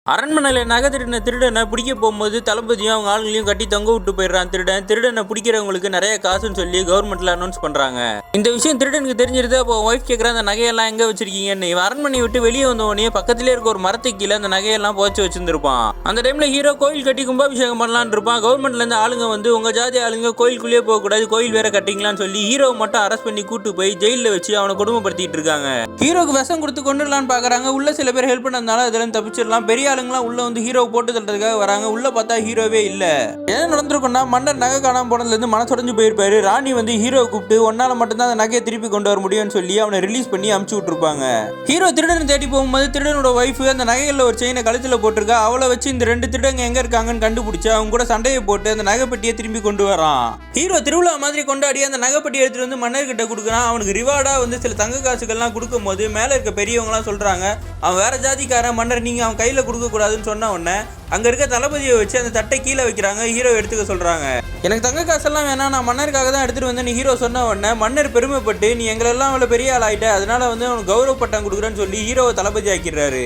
அரண்மனையில் நகை திருடனை பிடிக்க போகும்போது தளபதியும் அவங்க ஆளுங்களையும் கட்டி தொங்க விட்டு போயிடுறான். திருடனை பிடிக்கிறவங்களுக்கு நிறைய காசுன்னு சொல்லி கவர்மெண்ட்ல அனௌன்ஸ் பண்றாங்க. இந்த விஷயம் திருடனுக்கு தெரிஞ்சிருது. அப்போ ஒய்ஃப் கேட்குற அந்த நகையெல்லாம் எங்க வச்சிருக்கீங்கன்னு. இவன் அரண்மனையை விட்டு வெளியே வந்தவனே பக்கத்திலே இருக்க ஒரு மரத்துக்கு கீழே அந்த நகையெல்லாம் போச்சு வச்சிருந்திருப்பான். அந்த டைம்ல ஹீரோ கோயில் கட்டி கும்பாபிஷேகம் பண்ணலான்னு இருப்பான். கவர்மெண்ட்ல இருந்து ஆளுங்க வந்து உங்க ஜாதி ஆளுங்க கோயிலுக்குள்ளேயே போகக்கூடாது, கோயில் வேற கட்டிங்களான்னு சொல்லி ஹீரோவை மட்டும் அரெஸ்ட் பண்ணி கூட்டு போய் ஜெயிலில் வச்சு அவனை கொடுமைப்படுத்திட்டு இருக்காங்க. ஹீரோக்கு விஷம் கொடுத்து கொண்டுலான்னு பாக்குறாங்க. உள்ள சில பேர் ஹெல்ப் பண்ணதுனால அதெல்லாம் தப்பிச்சிடலாம். பெரிய ஆளுங்களாம் உள்ள வந்து ஹீரோ போட்டு தள்ளுறதுக்காக வராங்க. உள்ள பார்த்தா ஹீரோவே இல்ல. என்ன நடந்திருக்கும்னா மன்னர் நகை காணாம போனதுல இருந்து மனசுடைஞ்சு போயிருப்பாரு. ராணி வந்து ஹீரோ கூப்பிட்டு ஒன்னால மட்டும்தான் அந்த நகையை திருப்பி கொண்டு வர முடியும்னு சொல்லி அவனை ரிலீஸ் பண்ணி அமுச்சு விட்டுருப்பாங்க. ஹீரோ திருடனை தேடி போகும்போது திருடனோட ஒய்ஃப் அந்த நகைகளில் ஒரு செயினை கழுத்துல போட்டிருக்கா. அவளை வச்சு இந்த ரெண்டு திருடங்க எங்க இருக்காங்கன்னு கண்டுபிடிச்சு அவங்க கூட சண்டையை போட்டு அந்த நகைப்பட்டியை திரும்பி கொண்டு வரான். ஹீரோ திருவிழா மாதிரி கொண்டாடி அந்த நகைப்பட்டியை எடுத்துட்டு வந்து மன்னர் கிட்ட கொடுக்குறான். அவனுக்கு ரிவார்டா வந்து சில தங்க காசுகள்லாம் கொடுக்கும் போது மேல இருக்க பெரியவங்க எல்லாம் சொல்றாங்க, அவன் வேற ஜாதிக்காரன் மன்னர், நீங்க அவன் கையில கொடுக்க கூடாதுன்னு சொன்ன உடனே அங்க இருக்க தளபதியை வச்சு அந்த தட்டை கீழே வைக்கிறாங்க. ஹீரோ எடுத்துக்க சொல்றாங்க. எனக்கு தங்க காசெல்லாம் வேணாம், நான் மன்னருக்காக தான் எடுத்துட்டு வந்தேன் ஹீரோ சொன்ன உடனே மன்னர் பெருமைப்பட்டு நீ எங்களெல்லாம் அவ்வளவு பெரிய ஆள் ஆயிட்ட, அதனால வந்து அவனுக்கு கௌரவ பட்டம் கொடுக்குறேன்னு சொல்லி ஹீரோவை தளபதி ஆக்கிடுறாரு.